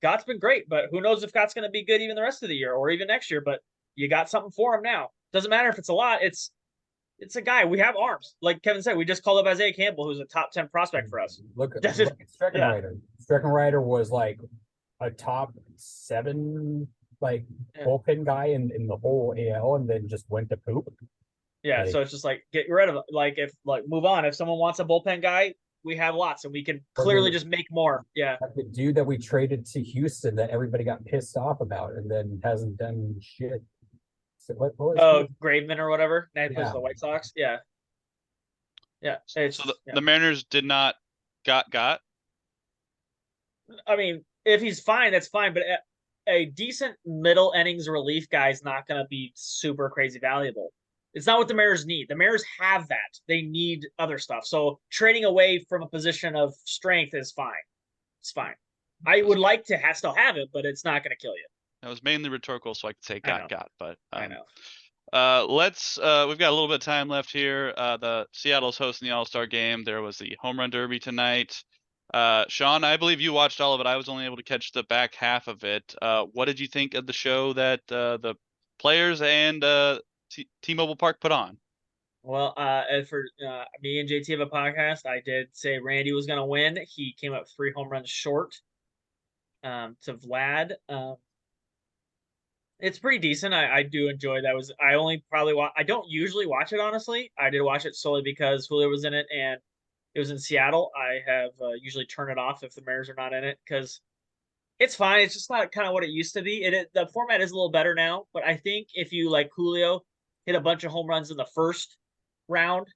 Gott's been great, but who knows if Gott's going to be good even the rest of the year or even next year. But you got something for him now. Doesn't matter if it's a lot. It's a guy. We have arms. Like Kevin said, we just called up Isaiah Campbell, who's a top 10 prospect for us. Look at Streckenrider. Streckenrider was a top 7 bullpen guy in the whole AL, and then just went to poop. Yeah, so it's just get rid of it. If move on. If someone wants a bullpen guy, we have lots, and we can clearly just make more. Yeah, the dude that we traded to Houston that everybody got pissed off about, and then hasn't done shit. So Graveman or whatever. Now he plays the White Sox. Yeah, yeah. So the Mariners did not got. I mean, if he's fine, that's fine. But a decent middle innings relief guy is not going to be super crazy valuable. It's not what the Mariners need. The Mariners have that. They need other stuff. So trading away from a position of strength is fine. It's fine. I would like to still have it, but it's not going to kill you. That was mainly rhetorical, so I could say got, but I know. We've got a little bit of time left here. The Seattle's hosting the All-Star game. There was the home run derby tonight. Sean, I believe you watched all of it. I was only able to catch the back half of it. What did you think of the show that the players and T-Mobile Park put on? Well, as for me and JT have a podcast, I did say Randy was going to win. He came up 3 home runs short to Vlad. It's pretty decent. I do enjoy that. I only probably I don't usually watch it, honestly. I did watch it solely because Julio was in it and it was in Seattle. I have usually turn it off if the Mariners are not in it because it's fine. It's just not kind of what it used to be. The format is a little better now, but I think if you Julio hit a bunch of home runs in the first round,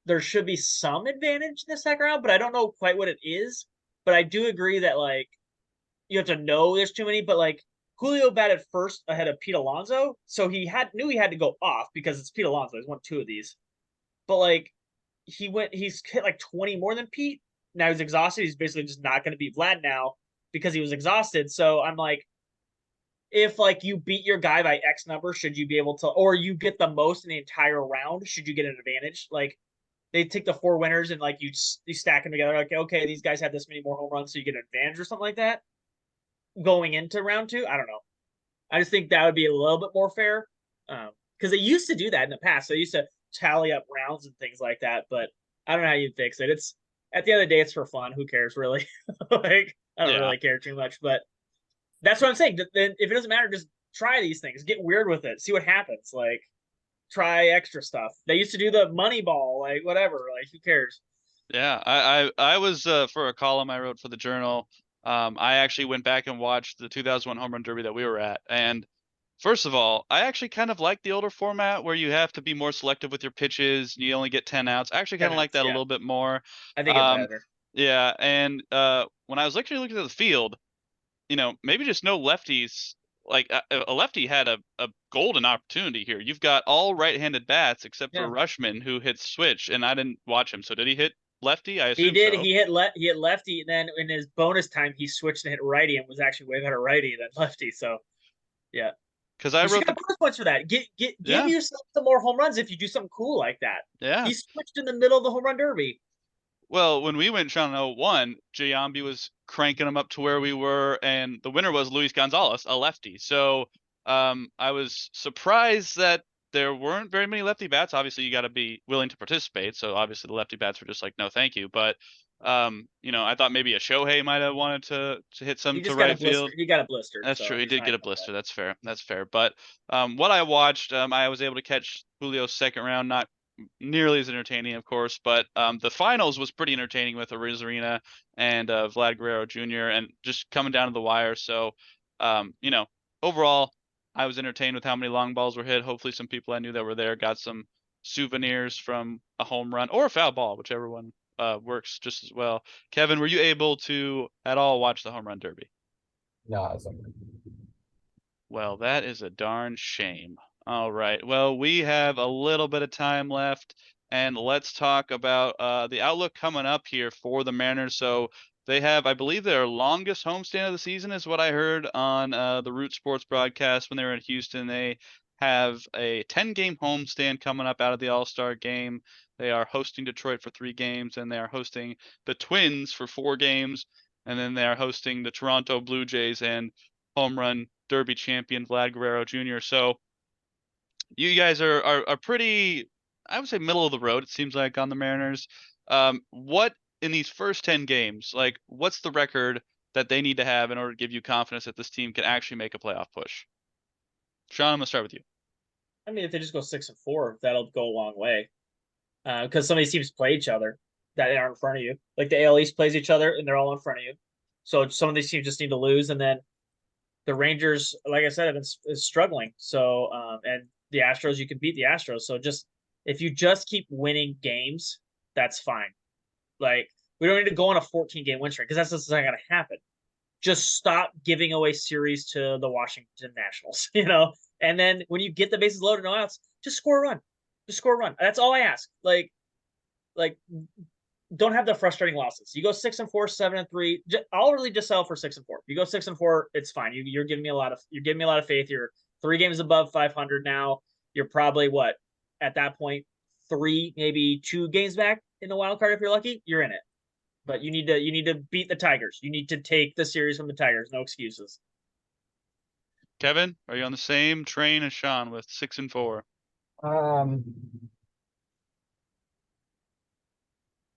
there should be some advantage in the second round, but I don't know quite what it is. But I do agree that you have to know there's too many, but Julio batted first ahead of Pete Alonso, so he knew he had to go off because it's Pete Alonso. He's won 2 of these, but he's hit 20 more than Pete. Now he's exhausted. He's basically just not going to beat Vlad now because he was exhausted. So I'm if you beat your guy by X number, should you be able to, or you get the most in the entire round, should you get an advantage? They take the 4 winners and you stack them together. Okay, these guys have this many more home runs, so you get an advantage or something like that. Going into round 2, I don't know. I just think that would be a little bit more fair. because they used to do that in the past. So they used to tally up rounds and things like that. But I don't know how you fix it. It's at the end of the day, it's for fun. Who cares really? Like I don't Yeah. really care too much. But that's what I'm saying. Then if it doesn't matter, just try these things. Get weird with it. See what happens. Like try extra stuff. They used to do the money ball, like whatever. Like who cares? Yeah, I was for a column I wrote for the Journal. I actually went back and watched the 2001 Home Run Derby that we were at, and first of all, I actually kind of like the older format where you have to be more selective with your pitches. You only get 10 outs. I actually kind of like that a Yeah, little bit more. I think it's Um, better. yeah, and when I was actually looking at the field, maybe just no lefties. Like a lefty had a golden opportunity here. You've got all right-handed bats except for Yeah. Rushman, who hits switch, and I didn't watch him. So did he hit lefty? I He assume did. so. He hit lefty, and then in his bonus time, he switched and hit righty, and was actually way better righty than lefty. So, yeah, Because I you should wrote get the bonus points for that. Give yeah yourself some more home runs if you do something cool like that. yeah. He switched in the middle of the home run derby. Well, when we went Sean in 01, Giambi was cranking them up to where we were, and the winner was Luis Gonzalez, a lefty. So I was surprised that there weren't very many lefty bats. Obviously, you got to be willing to participate. So obviously, the lefty bats were just like, no, thank you. But I thought maybe a Shohei might have wanted to hit some He to just got a right blister. field. He got a blister, That's so true. He he's did not get a gonna play. blister. That's fair. That's fair. But what I watched, I was able to catch Julio's second round. Not nearly as entertaining, of course, but the finals was pretty entertaining with Arena and Vlad Guerrero Jr. and just coming down to the wire. So, overall, I was entertained with how many long balls were hit. Hopefully, some people I knew that were there got some souvenirs from a home run or a foul ball, whichever one works just as well. Kevin, were you able to at all watch the home run derby? No, it's like, Well, that is a darn shame. All right. Well, we have a little bit of time left, and let's talk about the outlook coming up here for the Mariners. So they have, I believe, their longest homestand of the season, is what I heard on the Root Sports broadcast when they were in Houston. They have a 10-game homestand coming up out of the All-Star game. They are hosting Detroit for 3 games, and they are hosting the Twins for 4 games, and then they are hosting the Toronto Blue Jays and home run derby champion Vlad Guerrero Jr. So you guys are pretty, I would say, middle of the road, it seems like, on the Mariners. What in these first 10 games, like what's the record that they need to have in order to give you confidence that this team can actually make a playoff push? Sean, I'm gonna start with you. I mean, if they just go 6-4, that'll go a long way. Because some of these teams play each other that aren't in front of you. Like the AL East plays each other, and they're all in front of you. So some of these teams just need to lose, and then the Rangers, like I said, have been is struggling. So and the Astros, you can beat the Astros. So just if you just keep winning games, that's fine. Like we don't need to go on a 14-game win streak because that's just not going to happen. Just stop giving away series to the Washington Nationals, And then when you get the bases loaded, no outs, just score a run. Just score a run. That's all I ask. Like don't have the frustrating losses. You go 6-4, 7-3. I'll really just settle for 6-4. You go 6-4, it's fine. You're giving me a lot of faith. You're 3 games above 500 now. You're probably what at that point 3, maybe 2 games back in the wild card if you're lucky. You're in it, but you need to beat the Tigers. You need to take the series from the Tigers. No excuses. Kevin, are you on the same train as Sean with 6-4? um,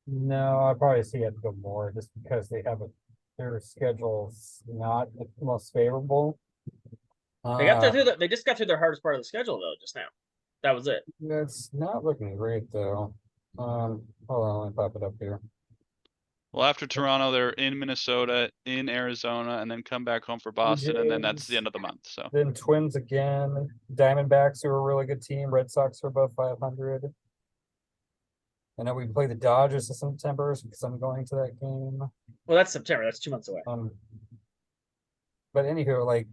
no, I probably see it go more just because their schedule's not the most favorable. They just got through their hardest part of the schedule though just now. That was it. That's not looking great though. Hold on, let me pop it up here. Well, after Toronto, they're in Minnesota, in Arizona, and then come back home for Boston, and then that's the end of the month. So Then Twins again, Diamondbacks, who are a really good team. Red Sox are above 500. And then we play the Dodgers in September because I'm going to that game. Well, that's September. That's 2 months away. But anywho, like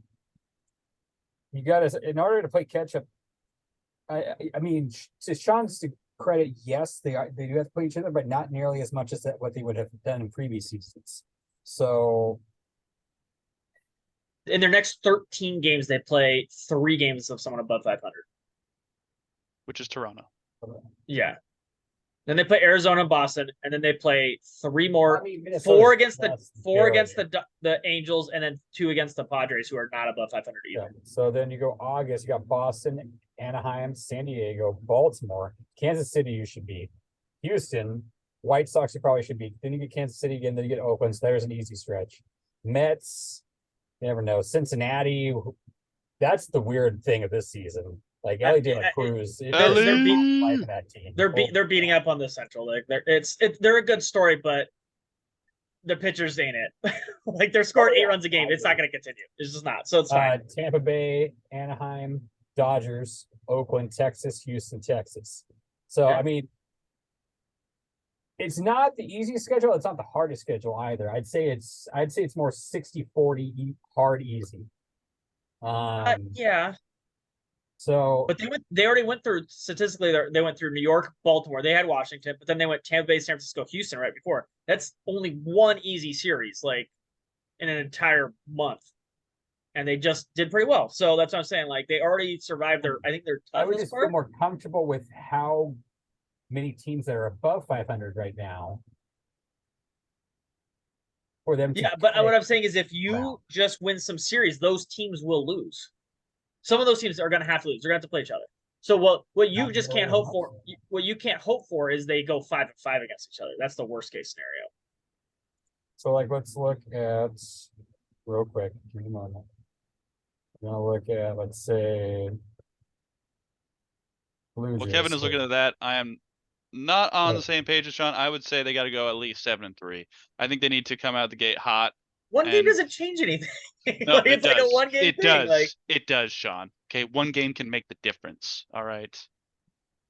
you got to, in order to play catch up. I mean, to Sean's credit, yes, they do have to play each other, but not nearly as much as what they would have done in previous seasons. So in their next 13 games, they play 3 games of someone above 500, which is Toronto. Yeah. Then they play Arizona and Boston, and then they play 3 more. I mean, 4 against the Angels, and then 2 against the Padres, who are not above 500 either. Yeah. So then you go August, you got Boston Anaheim, San Diego, Baltimore, Kansas City. You should beat Houston, White Sox. You probably should beat. Then you get Kansas City again. Then you get Oakland. So there's an easy stretch. Mets. You never know. Cincinnati. That's the weird thing of this season. Like Ellie De La Cruz, Ellie! life in that team. They're beating up on the Central. Like they're a good story, but the pitchers ain't it. Like they're scoring 8 runs a game. It's not going to continue. It's just not. So it's fine. Tampa Bay, Anaheim, Dodgers, Oakland, Texas, Houston, Texas. So I mean, it's not the easiest schedule. It's not the hardest schedule either. I'd say it's more 60-40 hard easy. Yeah. So, but they already went through statistically. They went through New York, Baltimore. They had Washington, but then they went Tampa Bay, San Francisco, Houston right before. That's only one easy series, like in an entire month, and they just did pretty well. So that's what I'm saying. Like they already survived their. I think their I would toughest just feel part. more comfortable with how many teams that are above 500 right now. For them to Yeah, but what I'm saying is, if you just win some series, those teams will lose. Some of those teams are going to have to lose. They're going to have to play each other. So what you just can't hope for, what you can't hope for is they go 5-5 against each other. That's the worst case scenario. So like, let's look at real quick. Give me a moment. I'm gonna look at, let's say, Blue Well, Jays. Kevin is looking at that. I am not on Yeah. the same page as Sean. I would say they got to go at least 7-3. I think they need to come out the gate hot. One game And- doesn't change anything. No, Like, it it's does. like a one game It thing. does. Like It does, Sean. Okay, one game can make the difference. All right.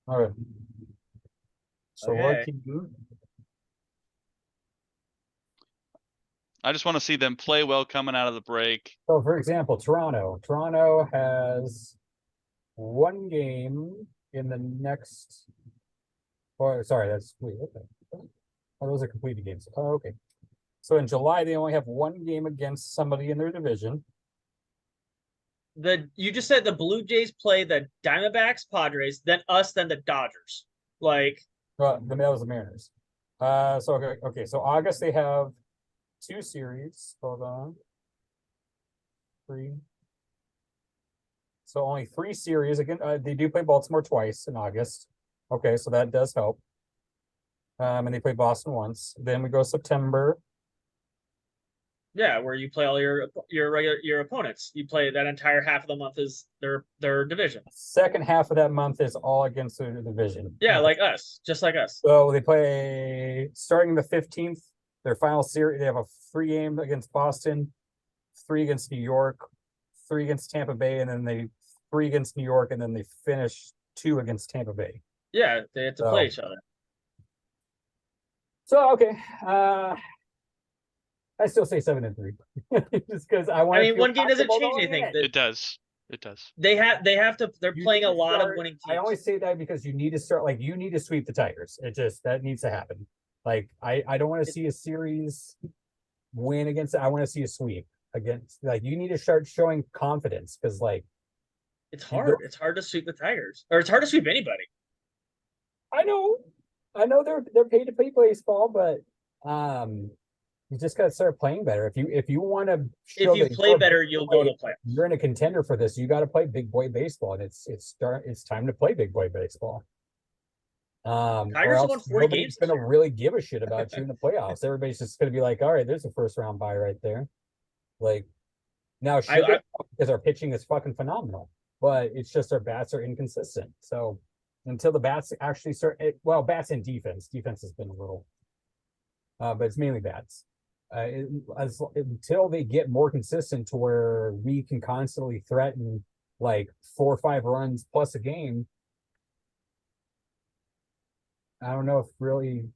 All right. So Okay. what can you? I just want to see them play well coming out of the break. So for example, Toronto. Toronto has one game in the next. Oh, sorry, that's wait, okay. Oh, those are completed games. Oh, okay. So in July, they only have one game against somebody in their division. you just said the Blue Jays play the Diamondbacks, Padres, then us, then the Dodgers. Like That was the Mariners. So okay. So August they have 2 series. Hold on. 3. So only 3 series again. They do play Baltimore twice in August. Okay, so that does help. And they play Boston once. Then we go September. yeah, where you play all your opponents. You play that entire half of the month is their division. Second half of that month is all against the division. Yeah, like us, just like us. So they play starting the 15th, their final series. They have a 3 game against Boston, 3 against New York, 3 against Tampa Bay, and then they 3 against New York, and then they finish 2 against Tampa Bay. Yeah, they have to play each other. So okay, I still say 7-3, just because I want. I mean, one game doesn't change anything. It does. It does. They have to. They're playing a lot of winning teams. I always say that because you need to start, like, you need to sweep the Tigers. That needs to happen. Like, I don't want to see a series win against. I want to see a sweep against. Like, you need to start showing confidence because, like, it's hard. It's hard to sweep the Tigers, or it's hard to sweep anybody. I know they're paid to play baseball, but you just gotta start playing better. If you want to, If you play better, you'll go to play. You're in a contender for this. You got to play big boy baseball, and it's time to play big boy baseball. Tigers won 40 games. Going to really give a shit about you in the playoffs. Everybody's just going to be like, all right, there's a first round bye right there. Like now, because our pitching is fucking phenomenal, but it's just our bats are inconsistent. So until the bats actually start, bats and defense has been a little, but it's mainly bats. Until they get more consistent to where we can constantly threaten like 4 or 5 runs plus a game. I don't know if really.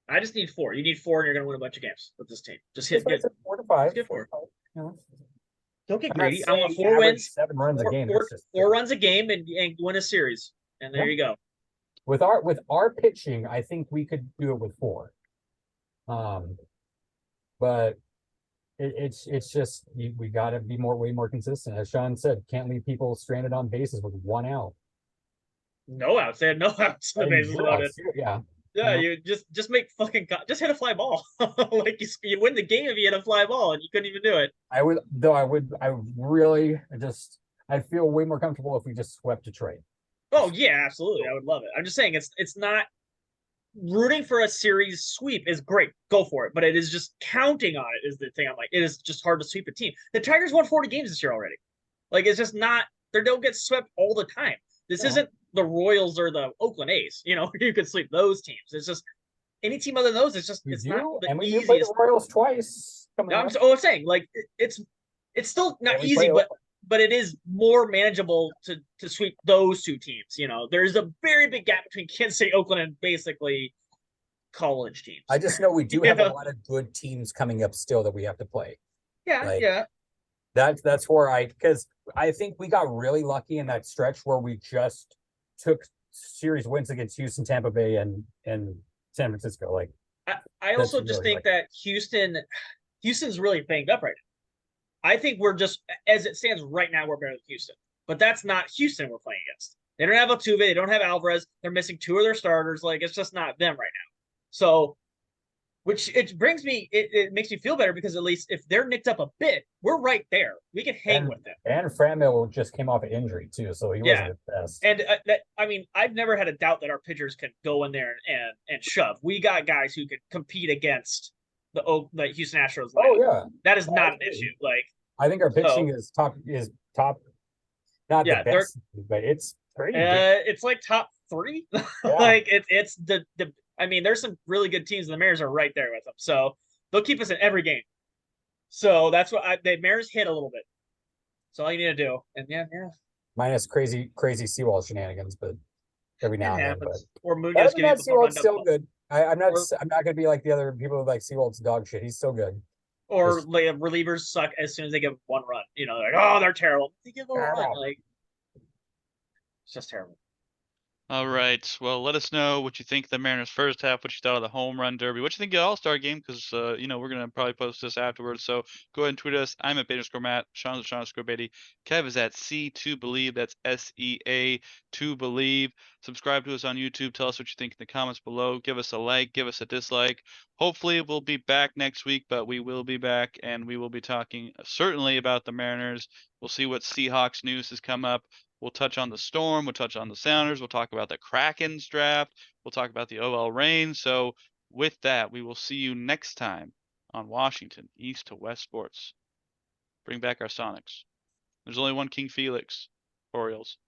I just need 4. You need 4, and you're going to win a bunch of games with this team. Just hit 4 to 5. Get 4. You know? Don't get greedy. I want 4 wins, 7 runs a game. 4 runs a game, and win a series. And there you go. With our pitching, I think we could do it with 4. But it's just we got to be way more consistent. As Sean said, can't leave people stranded on bases with 1 out. No outs. They had no outs. The bases loaded. Yeah. Yeah, you just make fucking just hit a fly ball. Like you win the game if you hit a fly ball, and you couldn't even do it. I really I'd feel way more comfortable if we just swept Detroit. Oh yeah, absolutely. I would love it. I'm just saying it's not rooting for a series sweep is great. Go for it. But it is just counting on it is the thing. I'm like, it is just hard to sweep a team. The Tigers won 40 games this year already. Like it's just not they don't get swept all the time. This isn't the Royals or the Oakland A's, you could sweep those teams. It's just any team other than those, it's not the and we easiest. do play the Royals twice. I'm saying like it's still not easy, but it is more manageable to sweep those two teams. There's a very big gap between Kansas City, Oakland, and basically college teams. I just know we do have a lot of good teams coming up still that we have to play. Yeah, yeah. That's where because I think we got really lucky in that stretch where we just took series wins against Houston, Tampa Bay, and San Francisco. Like I also just think that Houston's really banged up right now. I think we're just as it stands right now, we're better than Houston. But that's not Houston we're playing against. They don't have Altuve, they don't have Alvarez, they're missing 2 of their starters. Like it's just not them right now. So which it makes me feel better because at least if they're nicked up a bit, we're right there. We can hang with them. And Franmil just came off an injury too, so he wasn't the best. And I've never had a doubt that our pitchers can go in there and shove. We got guys who can compete against the Houston Astros. Oh yeah, that is not an issue. Like I think our pitching is top. Not the best, but it's pretty. It's like top 3. Yeah. Like it's the. There's some really good teams, and the Mariners are right there with them. So they'll keep us in every game. So that's what the Mariners hit a little bit. That's all you need to do. And yeah. Minus crazy Seawald shenanigans, but every now and then. But or Munoz getting Seawald's still good. I'm not gonna be like the other people who like Seawald's dog shit. He's still good. Or relievers suck as soon as they give 1 run. They're like, oh, they're terrible. They give 1 run. Like it's just terrible. All right. Well, let us know what you think of the Mariners first half, what you thought of the home run derby, what you think of the All-Star game, because we're gonna probably post this afterwards. So go ahead and tweet us. I'm at _Matt. Sean's at Sean_Beatty. Kev is at C2Believe. That's SEA to Believe. Subscribe to us on YouTube. Tell us what you think in the comments below. Give us a like. Give us a dislike. Hopefully we'll be back next week, but we will be back, and we will be talking certainly about the Mariners. We'll see what Seahawks news has come up. We'll touch on the Storm. We'll touch on the Sounders. We'll talk about the Kraken's draft. We'll talk about the OL Reign. So with that, we will see you next time on Washington East to West Sports. Bring back our Sonics. There's only one King Felix. Orioles.